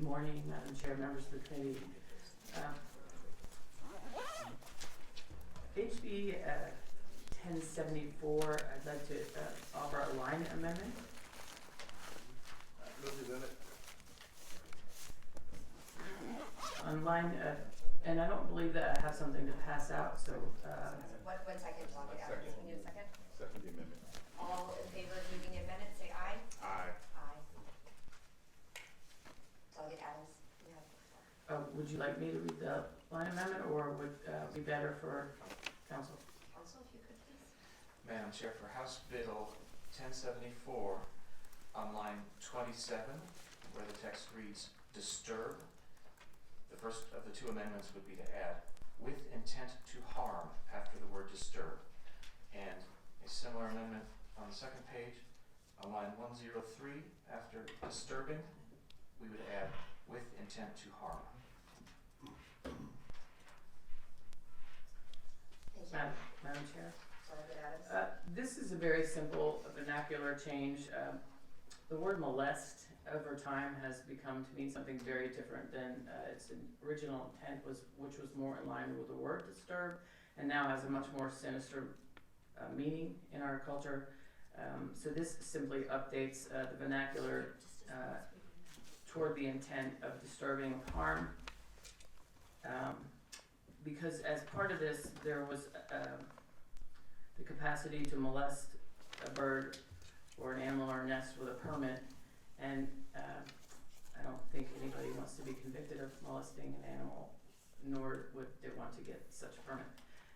morning, Madam Chair, members of the committee. HB 1074, I'd like to offer a line amendment. Move the amendment. On line, and I don't believe that I have something to pass out, so. One second, I'll get out. We need a second. Second the amendment. All in favor of moving the amendment, say aye. Aye. Aye. Delegate Adams, you have the floor. Would you like me to read the line amendment, or would be better for council? Council, if you could please. Madam Chair, for House Bill 1074, on line 27, where the text reads disturb, the first of the two amendments would be to add with intent to harm after the word disturb. And a similar amendment on the second page, on line 103, after disturbing, we would add with intent to harm. Thank you. Madam Chair? Delegate Adams. This is a very simple vernacular change. The word molest over time has become to mean something very different than its original intent was, which was more in line with the word disturb, and now has a much more sinister meaning in our culture. So this simply updates the vernacular toward the intent of disturbing harm. Because as part of this, there was the capacity to molest a bird or an animal or a nest with a permit, and I don't think anybody wants to be convicted of molesting an animal, nor would they want to get such a permit.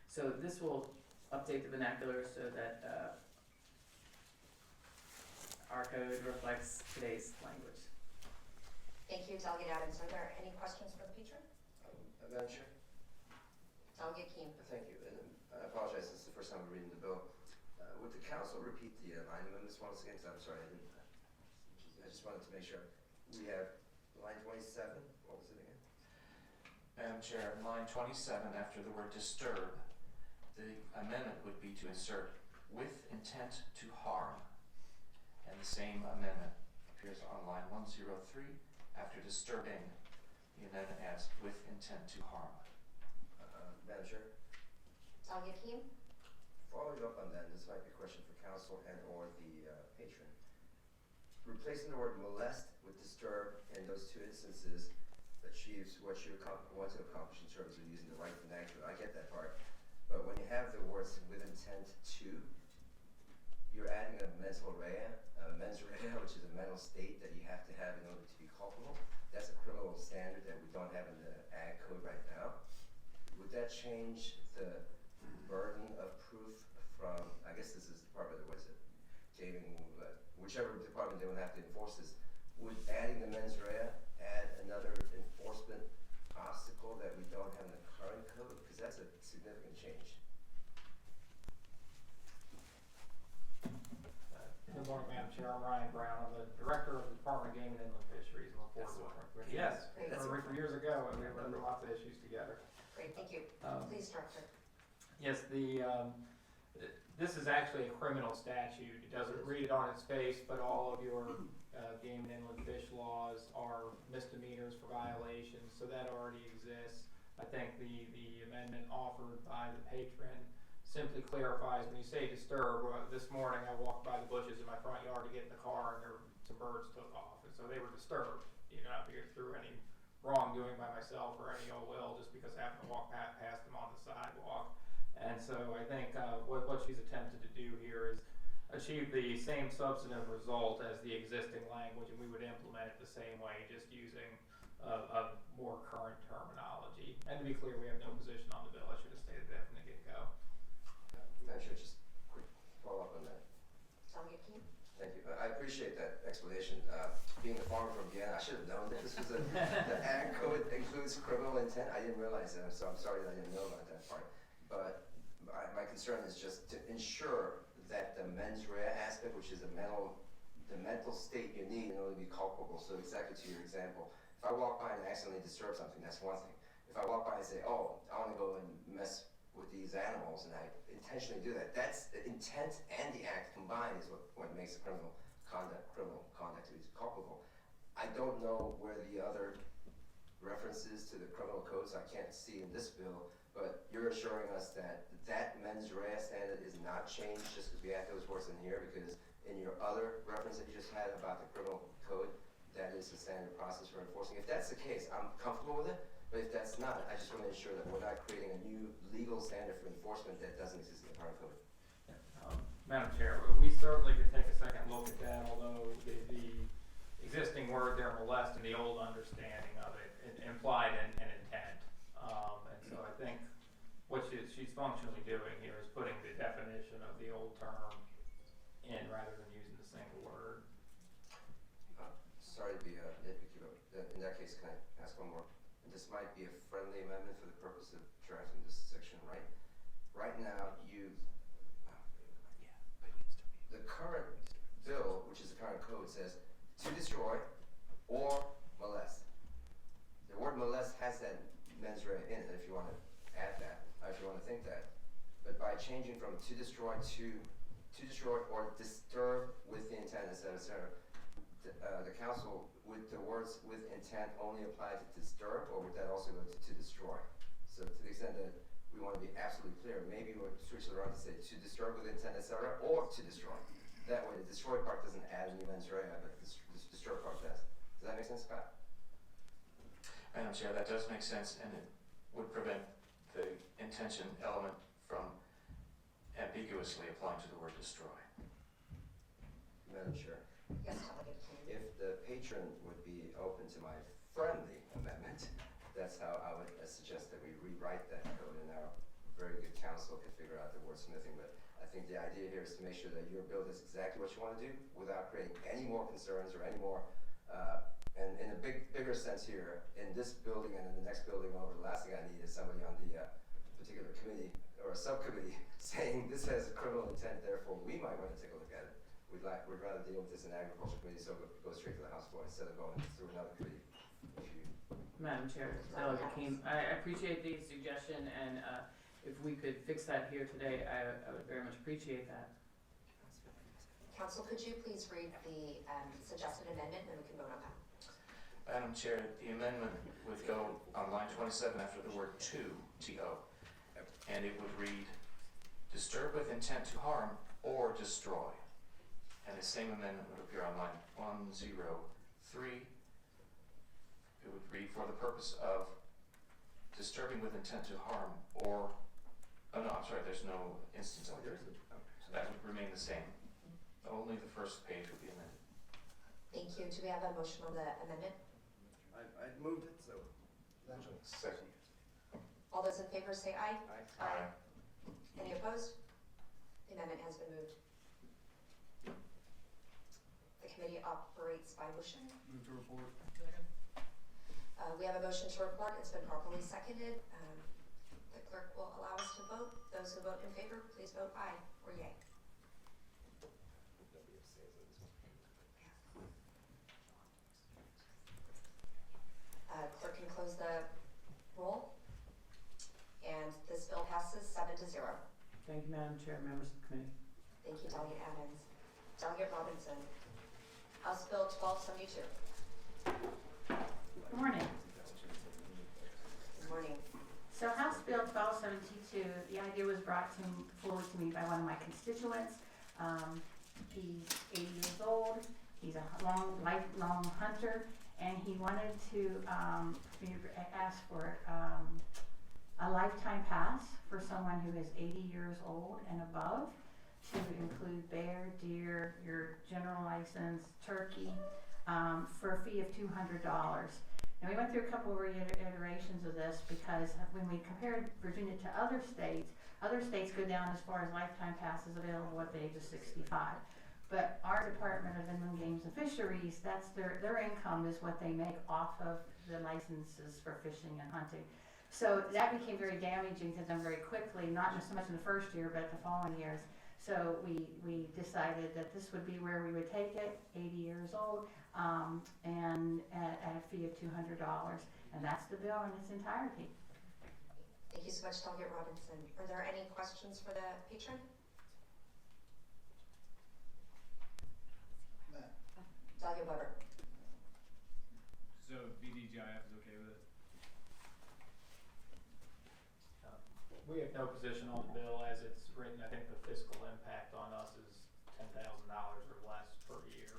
So this will update the vernacular so that our code reflects today's language. Thank you, Delegate Adams. Are there any questions for the patron? Madam Chair. Delegate Keane. Thank you, and I apologize, this is the first time we're reading the bill. Would the council repeat the line amendments once again, because I'm sorry, I just wanted to make sure. We have line 27, what was it again? Madam Chair, line 27, after the word disturb, the amendment would be to insert with intent to harm. And the same amendment appears on line 103, after disturbing, the amendment adds with intent to harm. Madam Chair, Delegate Keane. following up on that, this might be a question for council and or the patron. Replacing the word molest with disturb in those two instances achieves what you want to accomplish in terms of using the right vernacular. I get that part. But when you have the words with intent to, you're adding a mens rea, which is a mental state that you have to have in order to be culpable. That's a criminal standard that we don't have in the ag code right now. Would that change the burden of proof from, I guess this is the department that was it, gaming, whichever department they would have to enforce this, would adding the mens rea add another enforcement obstacle that we don't have in the current code? Because that's a significant change. Good morning, Madam Chair. I'm Ryan Brown. I'm the Director of the Department of Game and Inland Fisheries and look forward to working with you. Yes, from years ago, and we worked on lots of issues together. Great, thank you. Please, Director. Yes, this is actually a criminal statute. It doesn't read it on its face, but all of your game and inland fish laws are misdemeanors for violations, so that already exists. I think the amendment offered by the patron simply clarifies when you say disturb. This morning I walked by the bushes in my front yard to get in the car, and some birds took off, and so they were disturbed. Not through any wrongdoing by myself or any ill will, just because I happened to walk past them on the sidewalk. And so I think what she's attempted to do here is achieve the same substantive result as the existing language, and we would implement it the same way, just using a more current terminology. And to be clear, we have no position on the bill. I should have stated that from the get-go. Madam Chair, just quick follow-up on that. Delegate Keane. Thank you. I appreciate that explanation. Being a farmer from Vienna, I should have known that this was the ag code includes criminal intent. I didn't realize that, so I'm sorry that I didn't know about that part. But my concern is just to ensure that the mens rea aspect, which is the mental state you need in order to be culpable. So exactly to your example, if I walk by and accidentally disturb something, that's one thing. If I walk by and say, oh, I want to go and mess with these animals, and I intentionally do that, that's the intent and the act combined is what makes the criminal conduct to be culpable. I I don't know where the other references to the criminal codes I can't see in this bill, but you're assuring us that that mens rea standard is not changed just because we add those words in here, because in your other reference that you just had about the criminal code, that is the standard process for enforcing. If that's the case, I'm comfortable with it, but if that's not, I just want to ensure that we're not creating a new legal standard for enforcement that doesn't exist in the current code. Madam Chair, we certainly can take a second look at that, although the existing word there, molest, and the old understanding of it implied an intent. And so I think what she's functionally doing here is putting the definition of the old term in rather than using the single word. Sorry to be nitpicky, but in that case, can I ask one more? And this might be a friendly amendment for the purpose of drafting this section, right? Right now, the current bill, which is the current code, says to destroy or molest. The word molest has that mens rea in it, if you want to add that, if you want to think that. But by changing from to destroy or disturb with the intent, et cetera, the council, would the words with intent only apply to disturb, or would that also go to destroy? So to the extent that we want to be absolutely clear, maybe we'll switch it around to say to disturb with intent, et cetera, or to destroy. That way the destroy part doesn't add any mens rea, but the disturb part does. Does that make sense, Scott? Madam Chair, that does make sense, and it would prevent the intention element from ambiguously applying to the word destroy. Madam Chair, Yes, Delegate King. if the patron would be open to my friendly amendment, that's how I would suggest that we rewrite that code, and our very good counsel can figure out the wordsmithing. But I think the idea here is to make sure that your bill does exactly what you want to do without creating any more concerns or any more, and in a bigger sense here, in this building and in the next building over, the last thing I need is somebody on the particular committee or a subcommittee saying this has a criminal intent, therefore we might want to take a look at it. We'd rather deal with this in agriculture committee, so it goes straight to the House floor instead of going through another committee. Madam Chair, Delegate King, I appreciate the suggestion, and if we could fix that here today, I would very much appreciate that. Council, could you please read the suggested amendment, and we can vote on that? Madam Chair, the amendment would go on line 27 after the word to, T-O, and it would read, disturb with intent to harm or destroy. And the same amendment would appear on line 103. It would read, for the purpose of disturbing with intent to harm or, oh no, I'm sorry, there's no instance of it. So that would remain the same. Only the first page would be amended. Thank you. Do we have a motion on the amendment? I moved it, so. Second. All those in favor say aye. Aye. Any opposed? The amendment has been moved. The committee operates by motion. Move to report. We have a motion to report. It's been properly seconded. The clerk will allow us to vote. Those who vote in favor, please vote aye or yay. Clerk can close the roll. And this bill passes 7-0. Thank you, Madam Chair, members of the committee. Thank you, Delegate Adams. Delegate Robinson. House Bill 1272. Good morning. Good morning. So House Bill 1272, the idea was brought forward to me by one of my constituents. He's 80 years old. He's a lifelong hunter, and he wanted to ask for a lifetime pass for someone who is 80 years old and above, to include bear, deer, your general license, turkey, for a fee of $200. And we went through a couple of iterations of this because when we compared Virginia to other states go down as far as lifetime passes available at the age of 65. But our Department of Inland Games and Fisheries, that's their income is what they make off of the licenses for fishing and hunting. So that became very damaging to them very quickly, not so much in the first year, but the following years. So we decided that this would be where we would take it, 80 years old, and at a fee of $200. And that's the bill in its entirety. Thank you so much, Delegate Robinson. Are there any questions for the patron? Delegate Weber. We have no position on the bill as it's written. I think the fiscal impact on us is $10,000 or less per year.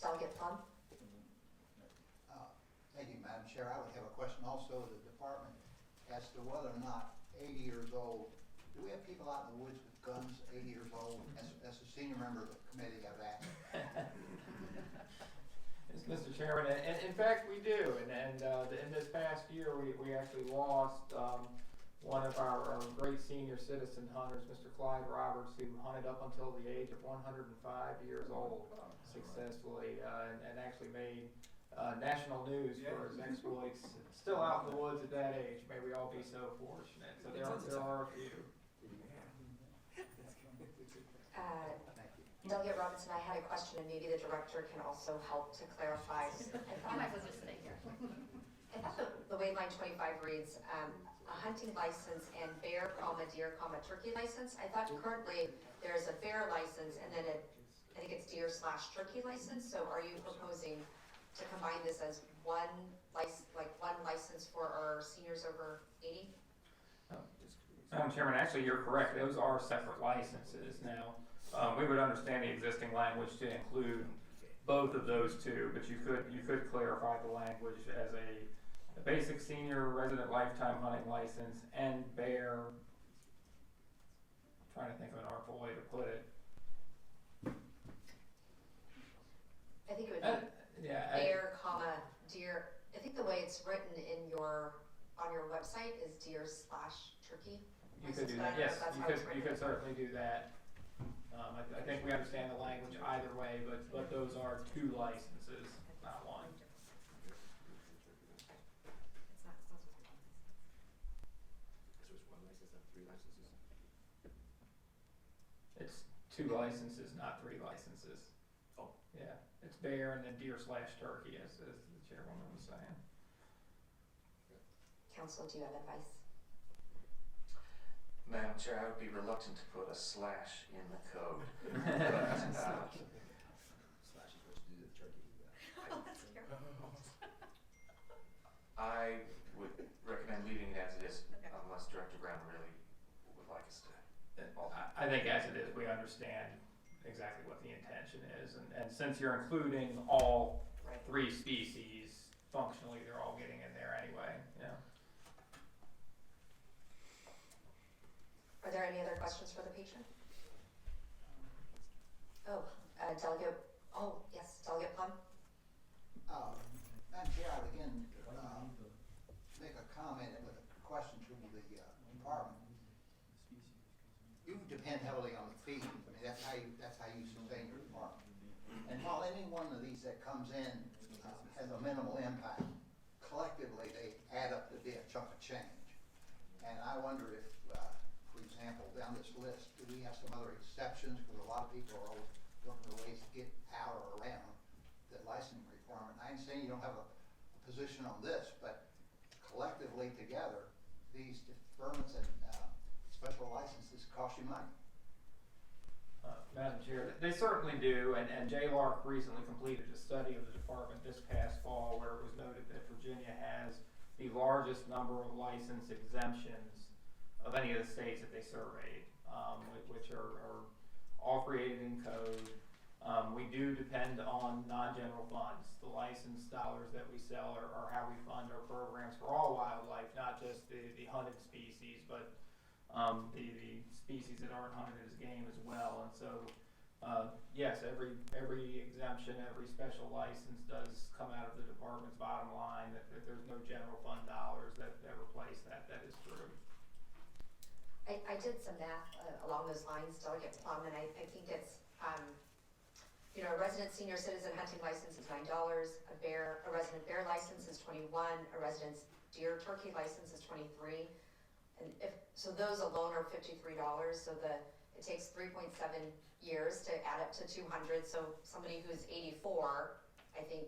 Delegate Plum? Thank you, Madam Chair. I would have a question also of the department as to whether or not 80 years old, do we have people out in the woods with guns 80 years old? As a senior member of the committee, I've asked. Mr. Chairman, and in fact we do, and in this past year we actually lost one of our great senior citizen hunters, Mr. Clyde Roberts, who hunted up until the age of 105 years old successfully, and actually made national news for his exploits. Still out in the woods at that age. May we all be so fortunate. So there are a few. Delegate Robinson, I had a question, and maybe the director can also help to clarify. I might as well just stay here. I thought the way line 25 reads, a hunting license and bear, deer, turkey license. I thought currently there's a bear license and then I think it's deer/turkey license. So are you proposing to combine this as one license for our seniors over 80? Madam Chairman, actually you're correct. Those are separate licenses now. We would understand the existing language to include both of those two, but you could clarify the language as a basic senior resident lifetime hunting license and bear. Trying to think of an artful way to put it. I think it would be bear, deer. I think the way it's written on your website is deer/turkey. You could do that. Yes, you could certainly do that. I think we understand the language either way, but those are two licenses, not one. It's two licenses, not three licenses. Oh. Yeah, it's bear and then deer/turkey, as the chairwoman was saying. Council, do you have advice? Madam Chair, I would be reluctant to put a slash in the code, but Slash is what you do to the turkey. Oh, that's terrible. I would recommend leaving it as it is, unless Director Brown really would like us to. I think as it is, we understand exactly what the intention is, and since you're including all three species, functionally they're all getting in there anyway. Yeah. Are there any other questions for the patron? Delegate, Delegate Plum? Madam Chair, I would again make a comment with a question to the department. You depend heavily on the feed. I mean, that's how you sustain your department. And while any one of these that comes in has a minimal impact, collectively they add up to be a chunk of change. And I wonder if, for example, down this list, do we have some other exceptions? Because a lot of people are always looking for ways to get out or around the licensing requirement. I ain't saying you don't have a position on this, but collectively together, these deferments and special licenses cost you money. Madam Chair, they certainly do, and JLARC recently completed a study of the department this past fall where it was noted that Virginia has the largest number of license exemptions of any of the states that they surveyed, which are all created in code. We do depend on non-general funds. The license dollars that we sell are how we fund our programs for all wildlife, not just the hunted species, but the species that aren't hunted as game as well. And so, yes, every exemption, every special license does come out of the department's bottom line. That there's no general fund dollars that replace that. That is true. I did some math along those lines, Delegate Plum, and I think it's, a resident senior citizen hunting license is $9, a resident bear license is $21, a resident deer turkey license is $23, and so those alone are $53. So it takes 3.7 years to add up to 200. So somebody who's 84, I think,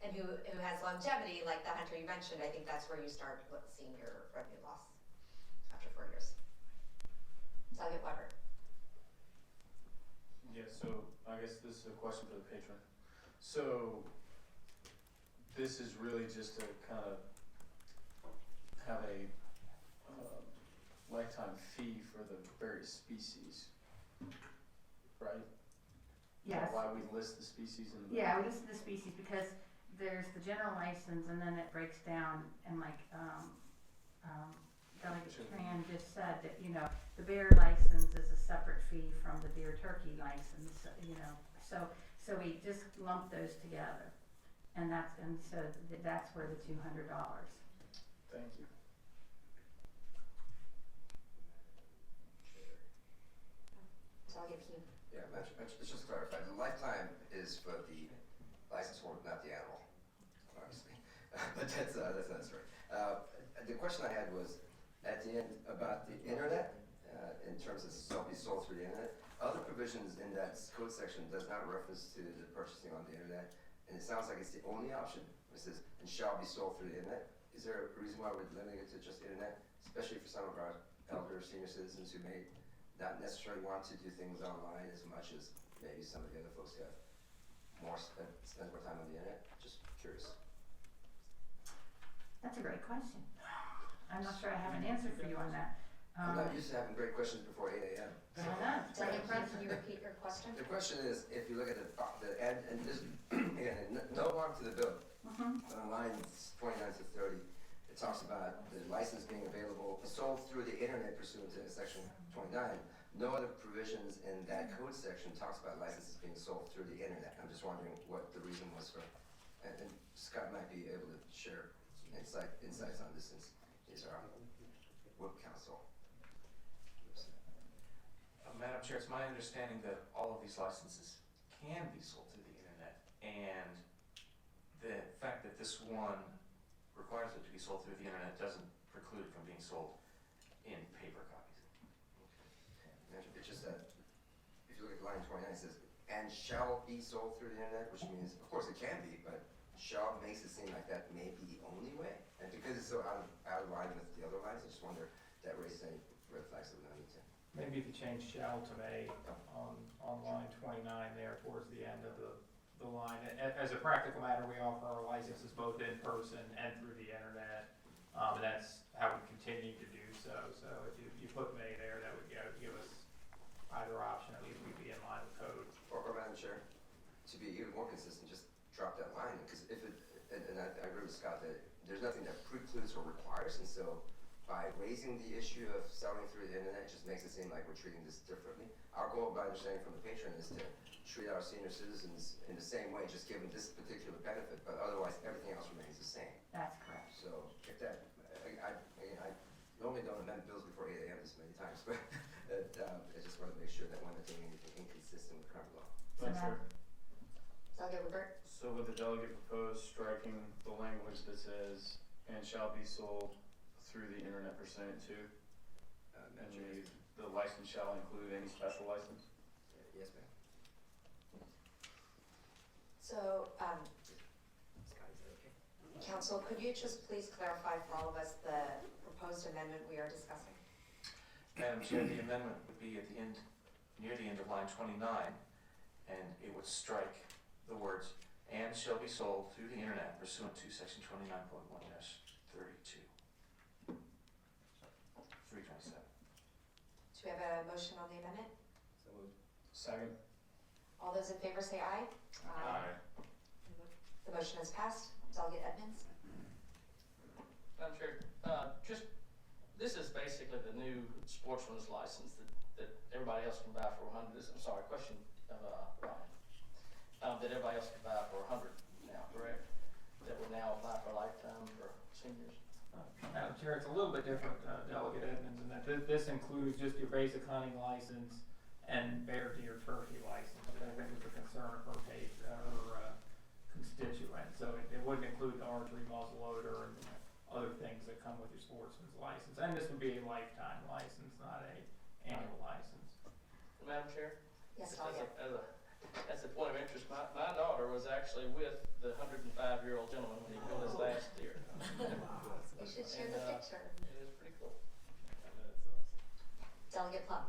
and who has longevity, like the hunter you mentioned, I think that's where you start seeing your revenue loss after 4 years. Delegate Weber. Yeah, so I guess this is a question for the patron. So this is really just to kind of have a lifetime fee for the various species, right? Is Yes. that why we list the species in the? Yeah, we listen to species because there's the general license and then it breaks down and like, Delegate Tran just said that, you know, the bear license is a separate fee from the deer turkey license, you know, so we just lump those together. And so that's where the $200. Thank you. Delegate Pugh. Yeah, let's just clarify, the lifetime is for the license holder, not the animal, obviously. But that's not straight. The question I had was, at the end, about the internet, in terms of be sold through the internet. Other provisions in that code section does not reference to the purchasing on the internet, and it sounds like it's the only option. It says, and shall be sold through the internet. Is there a reason why we're limiting it to just internet, especially for some of our elder senior citizens who may not necessarily want to do things online as much as maybe some of the other folks who have spend more time on the internet? Just curious. That's a great question. I'm not sure I have an answer for you on that. I'm not used to having great questions before 8 a.m. I don't know. Delegate Pugh, can you repeat your question? The question is, if you look at and this, again, no harm to the bill. But on lines 29 to 30, it talks about the license being available, sold through the internet pursuant to section 29. No other provisions in that code section talks about licenses being sold through the internet. I'm just wondering what the reason was for, and Scott might be able to share insights on this since he's our WIP counsel. Madam Chair, it's my understanding that all of these licenses can be sold through the internet, and the fact that this one requires it to be sold through the internet doesn't preclude it from being sold in paper copies. It's just that, if you look at line 29, it says, and shall be sold through the internet, which means, of course it can be, but shall makes it seem like that may be the only way. And because it's so out of line with the other lines, I just wonder if that raises any red flags that we don't need to. Maybe if you change shall to may on line 29 there towards the end of the line. As a practical matter, we offer our licenses both in person and through the internet. And that's how we continue to do so. So if you put may there, that would give us either option. At least we'd be in line with code. Or Madam Chair, to be even more consistent, just drop that line, because if it, and I agree with Scott that there's nothing that precludes or requires, and so by raising the issue of selling through the internet, it just makes it seem like we're treating this differently. Our goal, by understanding from the patron, is to treat our senior citizens in the same way, just give them this particular benefit, but otherwise everything else remains the same. That's correct. So if that, I normally don't amend bills before 8 a.m. this many times, but I just want to make sure that we're not doing anything inconsistent with current law. Madam Chair. Delegate Rupert. So would the delegate propose striking the language that says, and shall be sold through the internet pursuant to, and the license shall include any special license? Yes, ma'am. So, Scott, is that okay? Council, could you just please clarify for all of us the proposed amendment we are discussing? Madam Chair, the amendment would be at the end, near the end of line 29, and it would strike the words, and shall be sold through the internet pursuant to section 29.1-32. 327. Do we have a motion on the amendment? So moved. Second. All those in favor say aye. The motion is passed. Delegate Edmonds. Madam Chair, this is basically the new sportsman's license that everybody else can buy for $100. Question of Ryan. That everybody else can buy for $100 now, correct? That will now apply for a lifetime for seniors. Madam Chair, it's a little bit different, Delegate Edmonds, in that this includes just your basic hunting license and bear, deer, turkey license, which I think was a concern of her constituent. So it wouldn't include the archery, muzzleloader, and other things that come with your sportsman's license. And this would be a lifetime license, not a annual license. Madam Chair? Yes, As Delegate. as a point of interest, my daughter was actually with the 105-year-old gentleman when he killed his last deer. You should share the picture. It is pretty cool. Delegate Plum.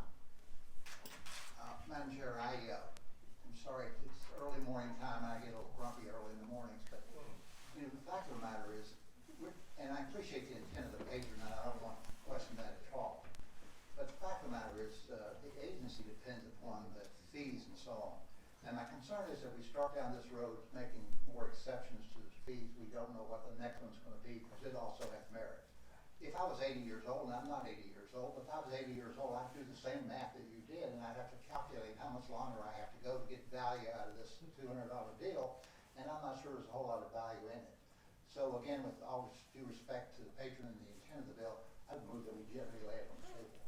Madam Chair, I'm sorry, it's early morning time, I get a little grumpy early in the mornings, but You know, the fact of the matter is, and I appreciate the intent of the patron, and I don't want to question that at all. But the fact of the matter is, the agency depends upon the fees and so on. And my concern is that we start down this road making more exceptions to the fees. We don't know what the next one's gonna be, because it also has merit. If I was 80 years old, and I'm not 80 years old, but if I was 80 years old, I'd do the same math that you did, and I'd have to calculate how much longer I have to go to get value out of this $200 deal, and I'm not sure there's a whole lot of value in it. So again, with all due respect to the patron and the intent of the bill, I'd move that we gently lay it on the table.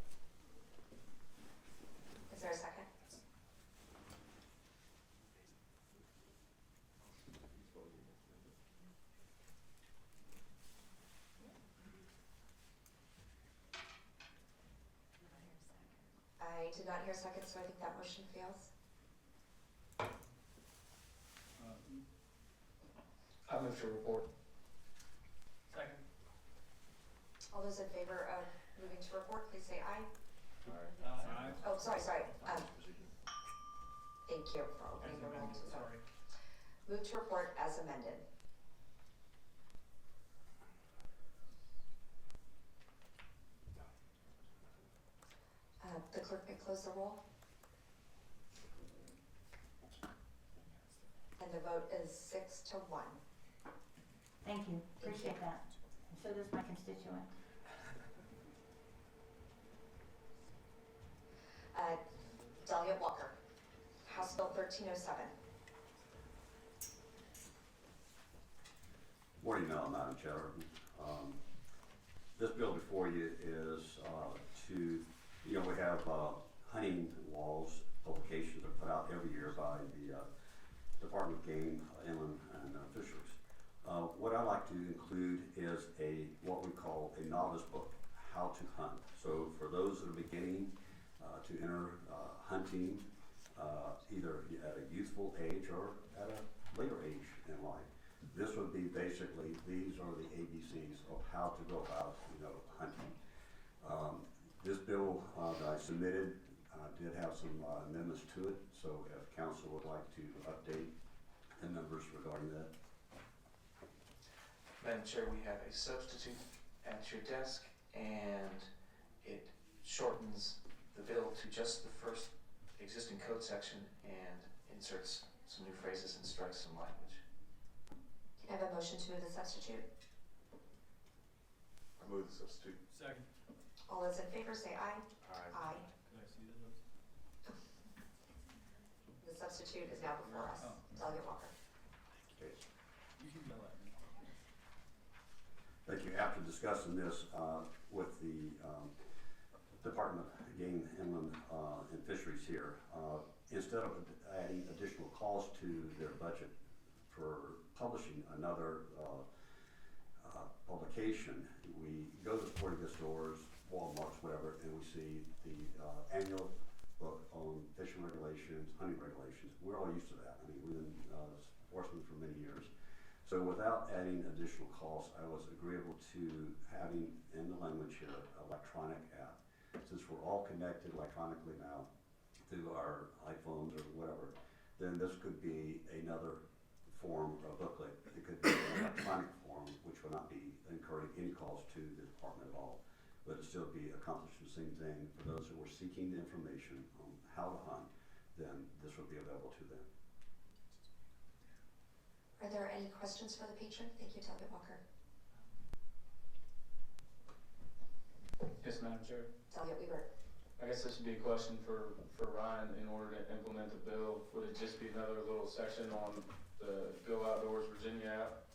Is there a second? I did not hear a second, so I think that motion fails. I move to report. Second. All those in favor of moving to report, please say aye. Aye. Oh, sorry. Thank you for opening the roll to vote. Move to report as amended. The clerk may close the roll. And the vote is 6-1. Thank you, appreciate that. And so does my constituent. Delegate Walker, House Bill 1307. Morning, Madam Chair. This bill before you is we have hunting laws, publications are put out every year by the Department of Game, Inland, and Fisheries. What I like to include is what we call a novice book, how to hunt. So for those that are beginning to enter hunting, either at a youthful age or at a later age in life, this would be basically, these are the ABCs of how to go about, hunting. This bill that I submitted did have some amendments to it, so if council would like to update the numbers regarding that. Madam Chair, we have a substitute at your desk, and it shortens the bill to just the first existing code section and inserts some new phrases and strikes some language. Can I have a motion to move the substitute? I move the substitute. Second. All those in favor say aye. Aye. Can I see the notes? The substitute is now before us. Delegate Walker. You can yell at me. Thank you. After discussing this with the Department of Game, Inland, and Fisheries here, instead of adding additional costs to their budget for publishing another publication, we go to the sporting goods stores, Walmart's, whatever, and we see the annual book on fishing regulations, hunting regulations. We're all used to that. I mean, we've been sportsmen for many years. So without adding additional costs, I was agreeable to having in the language here electronic app. Since we're all connected electronically now through our iPhones or whatever, then this could be another form of booklet. It could be an electronic form, which would not be incurring any cost to the department at all, but it still be accomplishing the same thing for those who were seeking the information on how to hunt. Then this would be available to them. Are there any questions for the patron? Thank you, Delegate Walker. Yes, Madam Chair. Delegate Weaver. I guess this should be a question for Ryan. In order to implement the bill, would it just be another little section on the Go Outdoors Virginia app?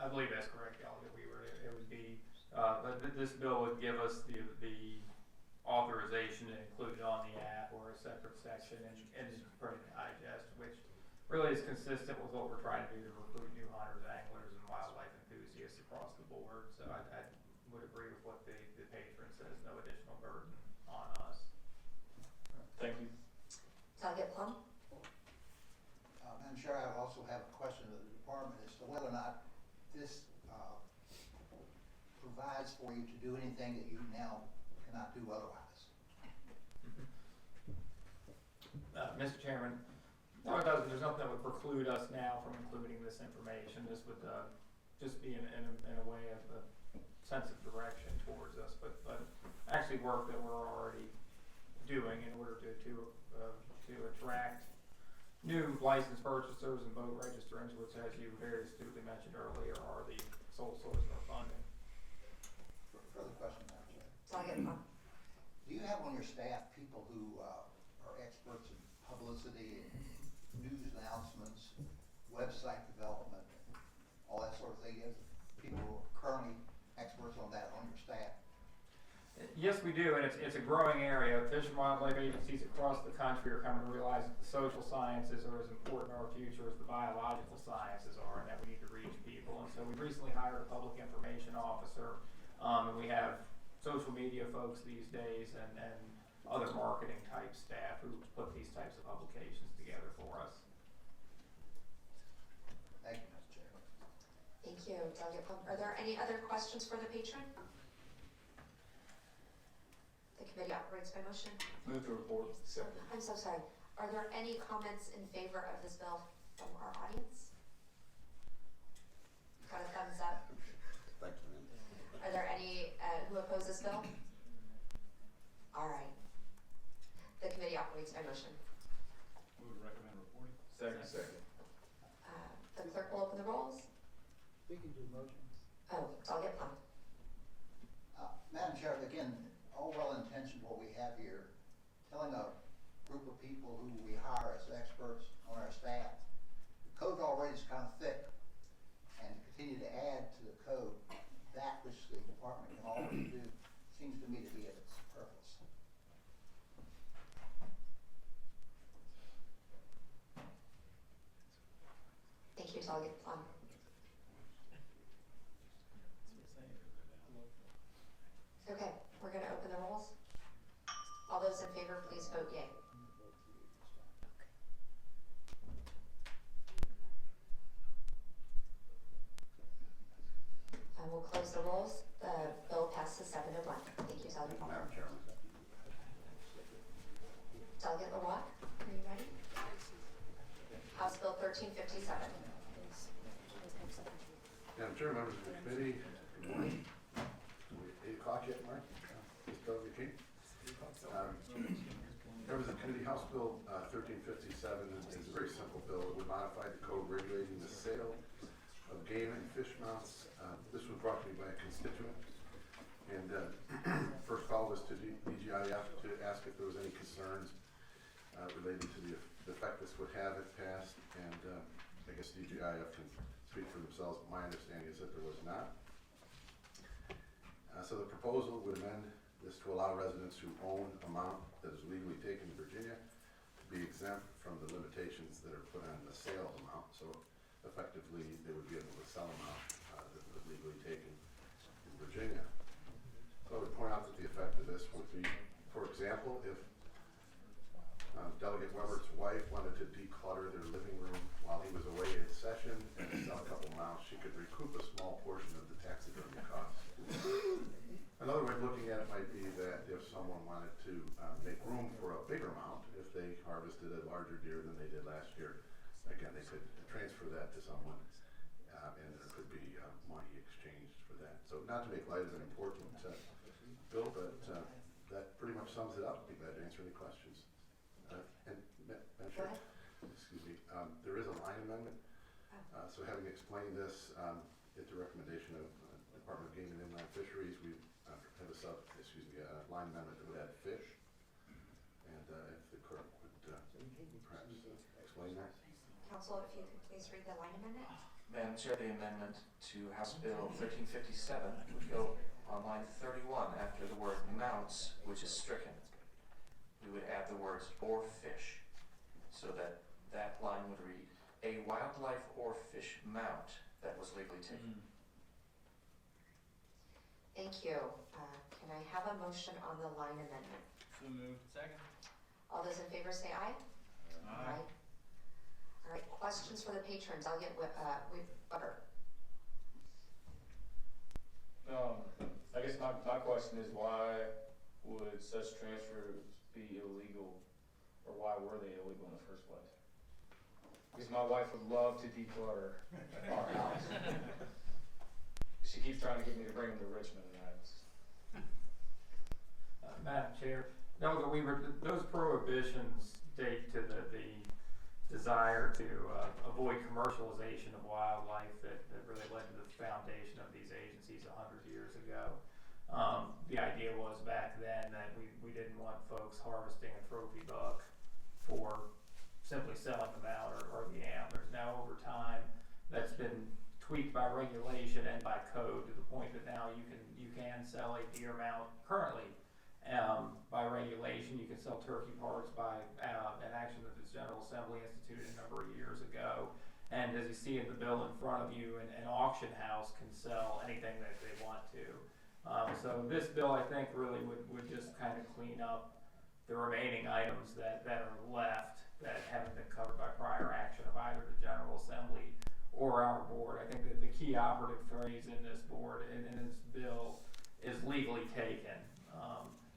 I believe that's correct, Delegate Weaver. It would be, this bill would give us the authorization to include it on the app or a separate section and just print a digest, which really is consistent with what we're trying to do to recruit new hunters, anglers, and wildlife enthusiasts across the board. So I would agree with what the patron says, no additional burden on us. Thank you. Delegate Plum. Madam Chair, I also have a question of the department as to whether or not this provides for you to do anything that you now cannot do otherwise. Mr. Chairman, no, it doesn't. There's nothing that would preclude us now from including this information. This would just be in a way of a sense of direction towards us, but actually work that we're already doing in order to attract new licensed purchasers and boat registrants, which, as you very astutely mentioned earlier, are the sole source of our funding. Further question, Madam Chair. Delegate Plum. Do you have on your staff people who are experts in publicity and news announcements, website development, all that sort of thing? You have people who are currently experts on that on your staff? Yes, we do, and it's a growing area. Fish and wildlife agencies across the country are coming to realize that the social sciences are as important to our future as the biological sciences are, and that we need to reach people. And so we recently hired a public information officer, and we have social media folks these days and other marketing type staff who put these types of publications together for us. Thank you, Mr. Chair. Thank you, Delegate Plum. Are there any other questions for the patron? The committee operates by motion. Move to report. I'm so sorry. Are there any comments in favor of this bill from our audience? Got a thumbs up. Thank you. Are there any who oppose this bill? All right. The committee operates by motion. Move to recommend reporting. Second. The clerk will open the rolls. We can do motions. Oh, Delegate Plum. Madam Chair, again, all well-intentioned what we have here, telling a group of people who we hire as experts on our staff, the code already is kind of thick, and to continue to add to the code that which the department can already do seems to me to be of its purpose. Thank you, Delegate Plum. Okay, we're going to open the rolls. All those in favor, please vote yea. And we'll close the rolls. The bill passes 7-1. Thank you, Delegate Plum. Madam Chairman. Delegate LaRock, are you ready? House Bill 1357. Madam Chair, members of the committee, good morning. 8 o'clock yet, Mark? Just over the Members of the committee, House Bill 1357 is a very simple bill. It would modify the code regulating the sale of game and fish mounts. This was brought to me by a constituent. And first call was to DGIF to ask if there was any concerns related to the effect this would have if passed. And I guess DGIF can speak for themselves, but my understanding is that there was not. So the proposal would amend this to allow residents who own a mount that is legally taken in Virginia to be exempt from the limitations that are put on the sale of the mount. So effectively, they would be able to sell a mount that was legally taken in Virginia. So I would point out that the effect of this would be, for example, if Delegate Weber's wife wanted to declutter their living room while he was away at session and sell a couple mounts, she could recoup a small portion of the taxidermy costs. Another way of looking at it might be that if someone wanted to make room for a bigger mount, if they harvested a larger deer than they did last year, again, they could transfer that to someone and there could be money exchanged for that. So not to make light of an important bill, but that pretty much sums it up. I'd be glad to answer any questions. And Madam Chair, excuse me, there is a line amendment. So having explained this, at the recommendation of Department of Game and Inland Fisheries, we have a line amendment that would add fish. And if the clerk would perhaps explain that. Council, if you could please read the line amendment. Madam Chair, the amendment to House Bill 1357 would go on line 31 after the word mounts, which is stricken. We would add the words or fish, so that that line would read, a wildlife or fish mount that was legally taken. Thank you. Can I have a motion on the line amendment? So moved. Second. All those in favor say aye. Aye. All right, questions for the patrons? I'll get Weber. I guess my question is, why would such transfers be illegal or why were they illegal in the first place? Because my wife would love to declutter our house. She keeps trying to get me to bring them to Richmond, and Madam Chair, no, those prohibitions date to the desire to avoid commercialization of wildlife that really led to the foundation of these agencies 100 years ago. The idea was back then that we didn't want folks harvesting a trophy buck for simply selling them out or the antlers. Now over time, that's been tweaked by regulation and by code to the point that now you can sell a deer mount currently. By regulation, you can sell turkey parts by an action that the General Assembly instituted a number of years ago. And as you see in the bill in front of you, an auction house can sell anything that they want to. So this bill, I think, really would just kind of clean up the remaining items that are left that haven't been covered by prior action of either the General Assembly or our board. I think that the key operative phrase in this board and in this bill is legally taken.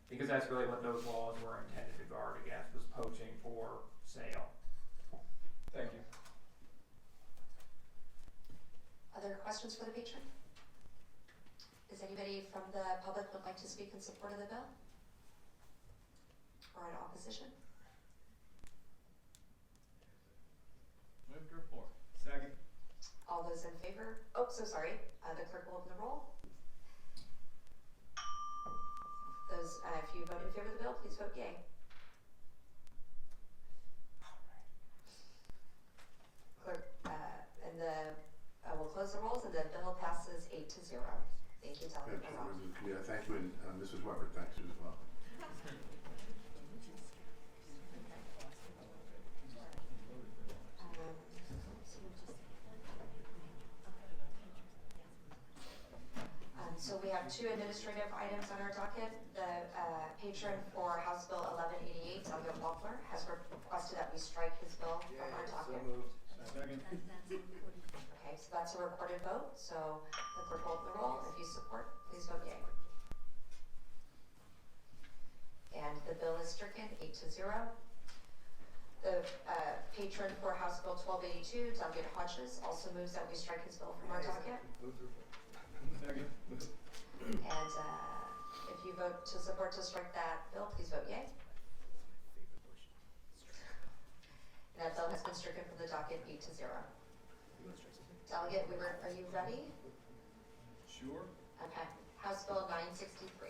Because that's really what those laws were intended to guard against, was poaching for sale. thank you. Other questions for the patron? Is anybody from the public would like to speak in support of the bill? Or in opposition? Move to report. Second. All those in favor? Oh, so sorry. The clerk will open the roll. Those, if you vote in favor of the bill, please vote yay. Clerk, we'll close the rolls and the bill passes 8-0. Thank you, Madam Delegate Chair, Mazzano. members of the committee, I thank you, and Mrs. Weber, thanks you as well. So we have two administrative items on our docket. The patron for House Bill 1188, Delegate Walkler, has requested that we strike his bill from our docket. Second. Okay, so that's a recorded vote, so the clerk will open the roll. If you support, please vote yea. And the bill is stricken, 8-0. The patron for House Bill 1282, Delegate Hodges, also moves that we strike his bill from our docket. Second. And if you vote to support to strike that bill, please vote yea. And that bill has been stricken from the docket, 8-0. Delegate Weaver, are you ready? Sure. Okay. House Bill 963.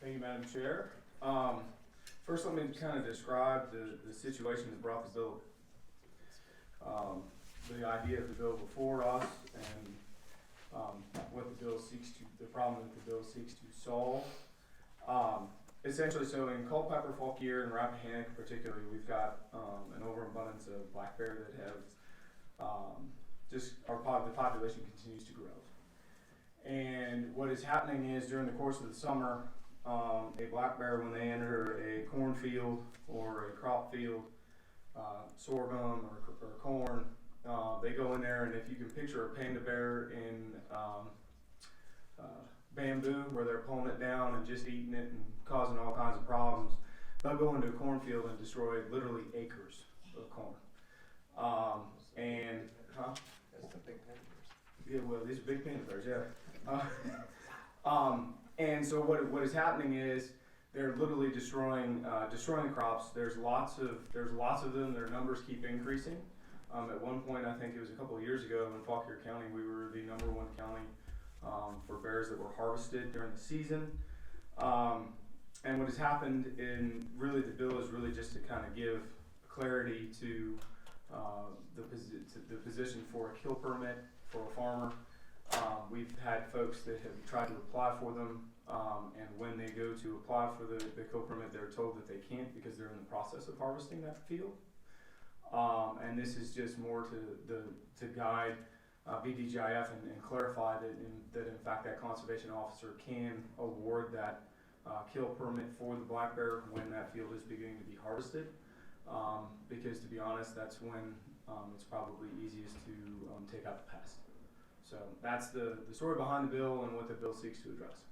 Thank you, Madam Chair. First, let me kind of describe the situation that brought the bill. The idea of the bill before us and what the bill seeks to, the problem that the bill seeks to solve. Essentially, so in Culpeper, Fauquier, and Rappahannock particularly, we've got an overabundance of black bear that have the population continues to grow. And what is happening is during the course of the summer, a black bear, when they enter a cornfield or a crop field, sorghum or corn, they go in there, and if you can picture a panda bear in bamboo, where they're pulling it down and just eating it and causing all kinds of problems, they'll go into a cornfield and destroy literally acres of corn. That's the big panda bears. Yeah, well, these are big panda bears, yeah. And so what is happening is they're literally destroying the crops. There's lots of them. Their numbers keep increasing. At one point, I think it was a couple of years ago in Fauquier County, we were the #1 county for bears that were harvested during the season. And what has happened in really the bill is really just to kind of give clarity to the position for a kill permit for a farmer. We've had folks that have tried to apply for them, and when they go to apply for the kill permit, they're told that they can't because they're in the process of harvesting that field. And this is just more to guide BDGIF and clarify that in fact that conservation officer can award that kill permit for the black bear when that field is beginning to be harvested, because to be honest, that's when it's probably easiest to take out the pest. So that's the story behind the bill and what the bill seeks to address.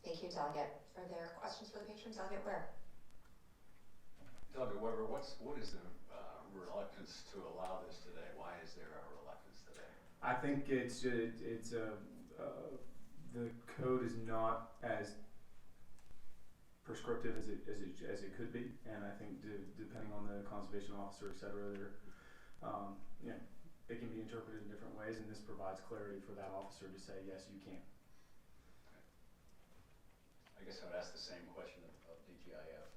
Thank you, Delegate. Are there questions for the patron? Delegate Ware? Delegate Weber, what is the reluctance to allow this today? Why is there a reluctance today? I think the code is not as prescriptive as it could be, and I think depending on the conservation officer, et cetera, it can be interpreted in different ways, and this provides clarity for that officer to say, yes, you can. I guess I would ask the same question of DGIF.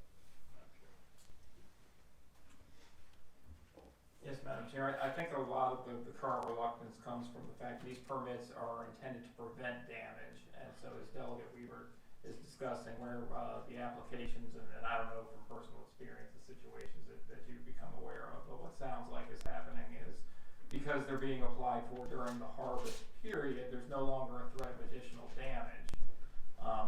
Yes, Madam Chair. I think a lot of the current reluctance comes from the fact these permits are intended to prevent damage. And so as Delegate Weaver is discussing where the applications, and I don't know from personal experience the situations that you've become aware of, but what sounds like is happening is because they're being applied for during the harvest period, there's no longer a threat of additional damage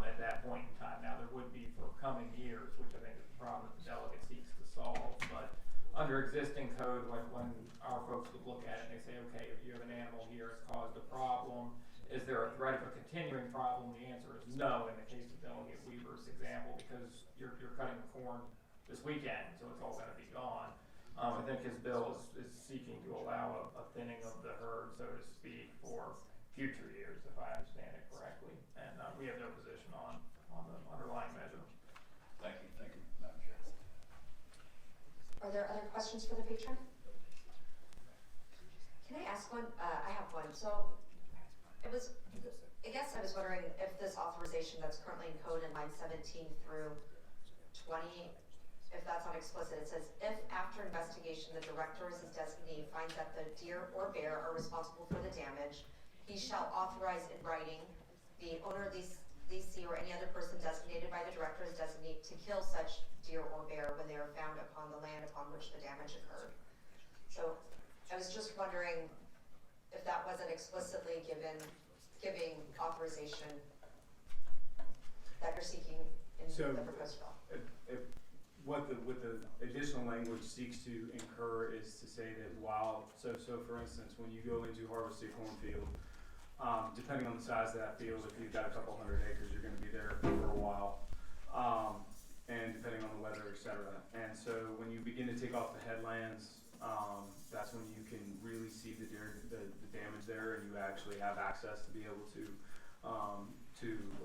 at that point in time. Now there would be for coming years, which I think is the problem that the delegate seeks to solve. But under existing code, when our folks would look at it and they say, okay, if you have an animal here, it's caused a problem, is there a threat of a continuing problem? The answer is no in the case of Delegate Weaver's example, because you're cutting the corn this weekend, so it's all going to be gone. I think his bill is seeking to allow a thinning of the herd, so to speak, for future years, if I understand it correctly. And we have no position on the underlying measure. Thank you, Madam Chair. Are there other questions for the patron? Can I ask one? I have one. So I guess I was wondering if this authorization that's currently in code in line 17 through 20, if that's not explicit, it says, if after investigation the director or his designee finds that the deer or bear are responsible for the damage, he shall authorize in writing the owner, leasee, or any other person designated by the director as designee to kill such deer or bear when they are found upon the land upon which the damage occurred. So I was just wondering if that wasn't explicitly giving authorization that you're seeking in the proposed bill. What the additional language seeks to incur is to say that so for instance, when you go into harvest a cornfield, depending on the size of that field, if you've got a couple hundred acres, you're going to be there for a while, and depending on the weather, etc. And so when you begin to take off the headlands, that's when you can really see the damage there, and you actually have access to be able to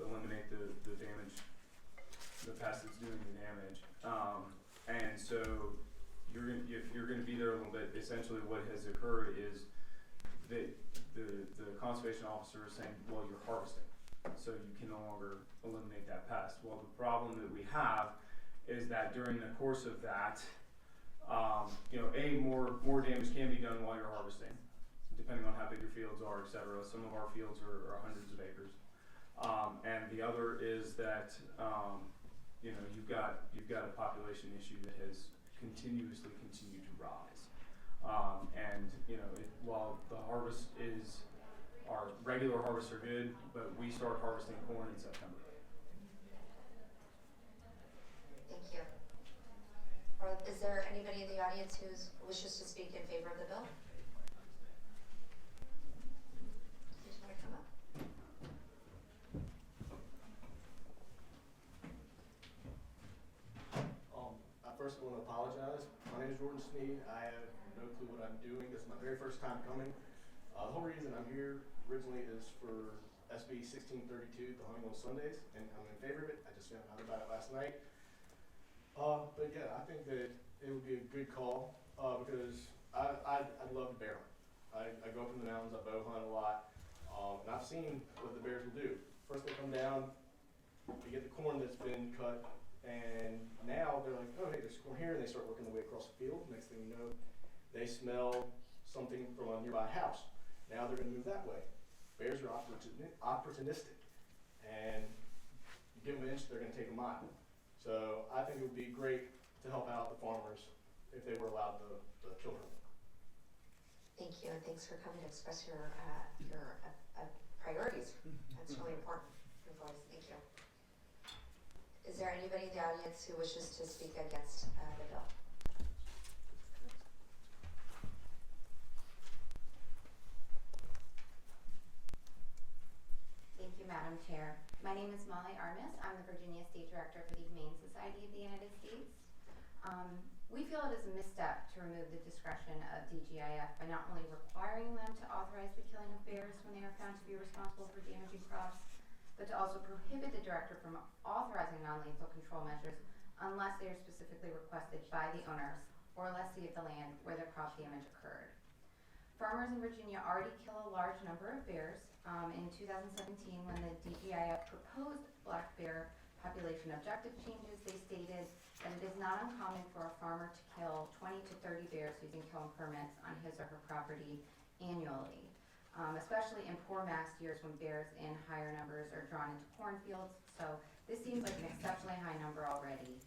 eliminate the damage, the pest that's doing the damage. And so if you're going to be there a little bit, essentially what has occurred is that the conservation officer is saying, well, you're harvesting, so you can no longer eliminate that pest. Well, the problem that we have is that during the course of that, more damage can be done while you're harvesting, depending on how big your fields are, etc. Some of our fields are hundreds of acres, and the other is that you've got a population issue that has continuously continued to rise, while the harvest our regular harvests are good, but we start harvesting corn in September. Thank you. Is there anybody in the audience who wishes to speak in favor of the bill? You just want to come up? I first want to apologize. My name is Jordan Sneed. I have no clue what I'm doing. This is my very first time coming. The whole reason I'm here originally is for SB 1632, the hunting on Sundays, and I'm in favor of it. I just found out about it last night. But yeah, I think that it would be a good call because I love the bear hunt. I go up in the mountains, I bow hunt a lot, and I've seen what the bears will do. First they come down, they get the corn that's been cut, and now they're like, oh hey, there's corn here, and they start working their way across the field. Next thing you know, they smell something from a nearby house. Now they're going to move that way. Bears are opportunistic, and you give them an inch, they're going to take a mile. So I think it would be great to help out the farmers if they were allowed the children. Thank you, and thanks for coming to express your priorities. That's really important for voice, thank you. Is there anybody in the audience who wishes to speak against the bill? Thank you, Madam Chair. My name is Molly Armis. I'm the Virginia State Director for the Humane Society of the United States. We feel it is a misstep to remove the discretion of DGIF by not only requiring them to authorize the killing of bears when they are found to be responsible for damaging crops, but to also prohibit the director from authorizing non-lethal control measures unless they are specifically requested by the owners or lessee of the land where the crop damage occurred. Farmers in Virginia already kill a large number of bears. In 2017, when the DGIF proposed black bear population objective changes, they stated that it is not uncommon for a farmer to kill 20 to 30 bears using killing permits on his or her property annually, especially in poor mast years when bears in higher numbers are drawn into cornfields. So this seems like an exceptionally high number already.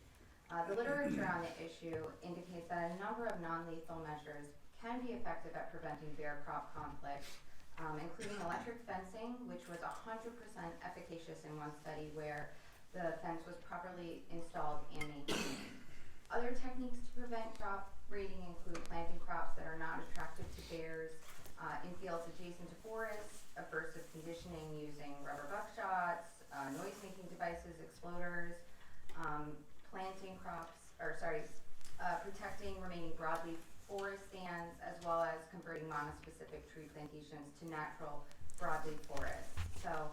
The literature on the issue indicates that a number of non-lethal measures can be effective at preventing bear crop conflict, including electric fencing, which was 100% efficacious in one study where the fence was properly installed and maintained. Other techniques to prevent crop raiding include planting crops that are not attractive to bears in fields adjacent to forests, aversive conditioning using rubber buckshots, noise-making devices, exploders, protecting remaining broadleaf forest stands, as well as converting monospecific tree plantations to natural broadleaf forests. So,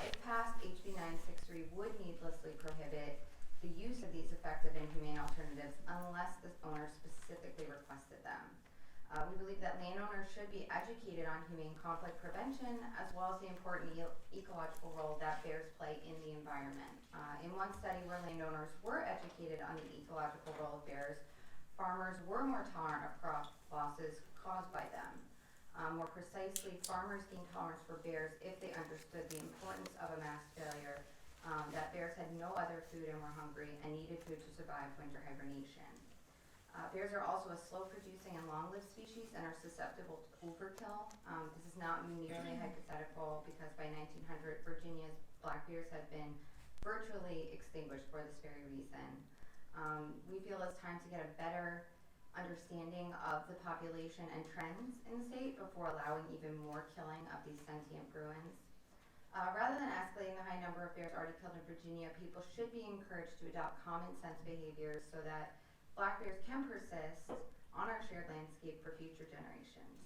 if passed, HB 963 would needlessly prohibit the use of these effective and humane alternatives unless the owner specifically requested them. We believe that landowners should be educated on humane conflict prevention, as well as the important ecological role that bears play in the environment. In one study where landowners were educated on the ecological role of bears, farmers were more tolerant of crop losses caused by them. More precisely, farmers gained tolerance for bears if they understood the importance of a mast failure, that bears had no other food and were hungry and needed food to survive winter hibernation. Bears are also a slow-producing and long-lived species and are susceptible to overkill. This is not merely hypothetical because by 1900, Virginia's black bears had been virtually extinguished for this very reason. We feel it's time to get a better understanding of the population and trends in the state before allowing even more killing of these sentient Bruins. Rather than escalating the high number of bears already killed in Virginia, people should be encouraged to adopt common sense behaviors so that black bears can persist on our shared landscape for future generations.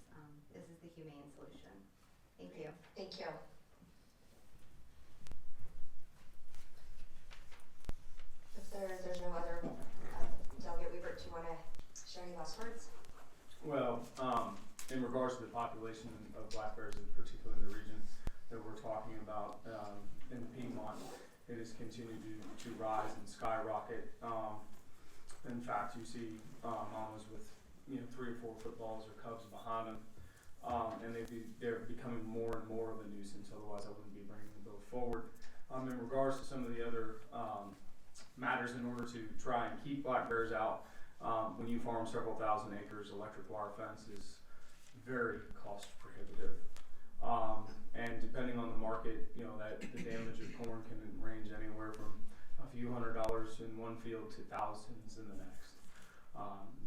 This is the humane solution. Thank you. Thank you. If there's no other, Delegate Weaver, do you want to share any last words? Well, in regards to the population of black bears, in particular in the region that we're talking about in Piedmont, it has continued to rise and skyrocket. In fact, you see mamas with 3 or 4 footballs or cubs behind them, and they're becoming more and more of a nuisance. Otherwise, I wouldn't be bringing the bill forward. In regards to some of the other matters in order to try and keep black bears out, when you farm several thousand acres, electric wire fence is very cost prohibitive. And depending on the market, that the damage of corn can range anywhere from a few $100s in one field to thousands in the next.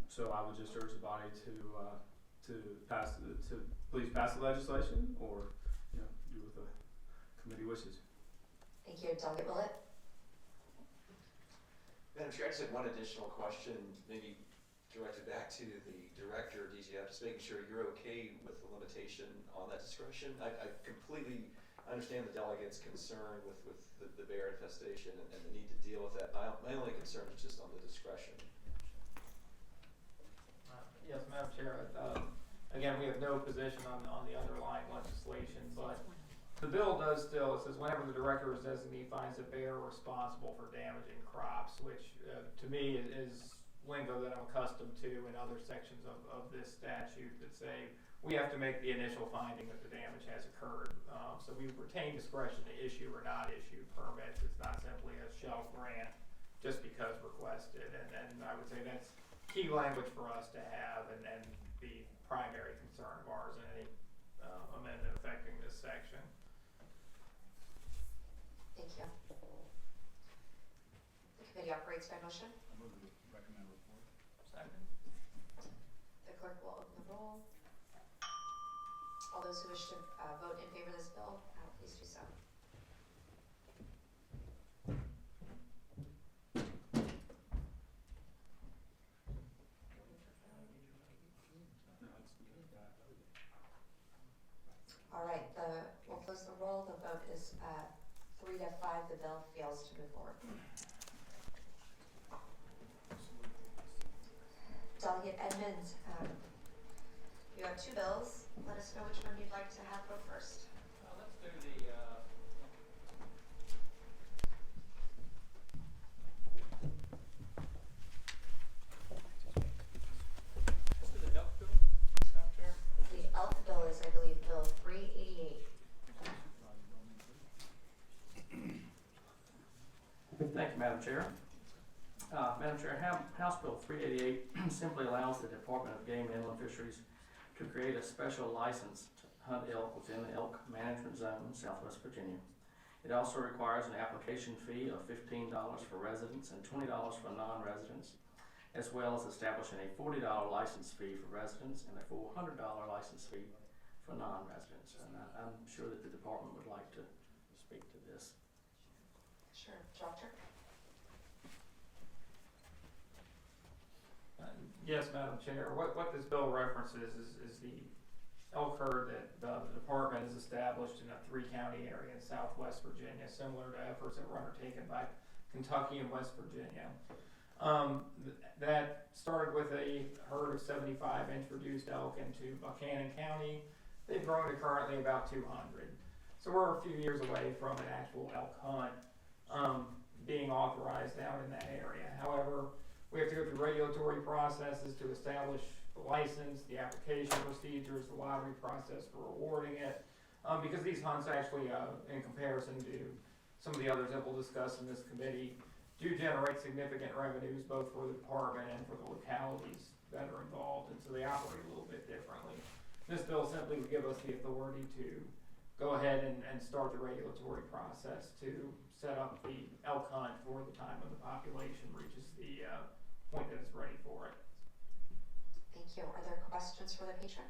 So I would just urge the body to please pass the legislation, or do what the committee wishes. Thank you, Delegate Willett. Madam Chair, I just had one additional question, maybe directed back to the director of DGF, just making sure you're okay with the limitation on that discretion. I completely understand the delegate's concern with the bear infestation and the need to deal with that. My only concern is just on the discretion. Yes, Madam Chair. Again, we have no position on the underlying legislation, but the bill does still, it says whenever the director or designee finds a bear responsible for damaging crops, which to me is lingo that I'm accustomed to in other sections of this statute that say we have to make the initial finding that the damage has occurred. So we retain discretion to issue or not issue permits. It's not simply a shell grant just because requested. And I would say that's key language for us to have and the primary concern of ours in any amendment affecting this section. Any upgrades by motion? I move to recommend report. Second. The clerk will open the roll. All those who wish to vote in favor of this bill, please do so. All right, we'll close the roll. The vote is 3 to 5. The bill fails to move forward. Delegate Edmonds, you have 2 bills. Let us know which one you'd like to have go first. Let's do the, let's do the health bill, Madam Chair. The ELK bill is, I believe, Bill 388. Thank you, Madam Chair. Madam Chair, House Bill 388 simply allows the Department of Game and Inland Fisheries to create a special license to hunt elk within the elk management zone in Southwest Virginia. It also requires an application fee of $15 for residents and $20 for non-residents, as well as establishing a $40 license fee for residents and a $400 license fee for non-residents. And I'm sure that the department would like to speak to this. Sure, Doctor? Yes, Madam Chair. What this bill references is the elk herd that the department has established in a 3-county area in Southwest Virginia, similar to efforts that were undertaken by Kentucky and West Virginia. That started with a herd of 75 introduced elk into Buchanan County. They've grown to currently about 200. So we're a few years away from an actual elk hunt being authorized down in that area. However, we have to go through regulatory processes to establish the license, the application procedures, the lottery process for awarding it, because these hunts actually, in comparison to some of the others that we'll discuss in this committee, do generate significant revenues both for the department and for the localities that are involved, and so they operate a little bit differently. This bill simply would give us the authority to go ahead and start the regulatory process to set up the elk hunt for the time when the population reaches the point that it's ready for it. Thank you. Are there questions for the patron?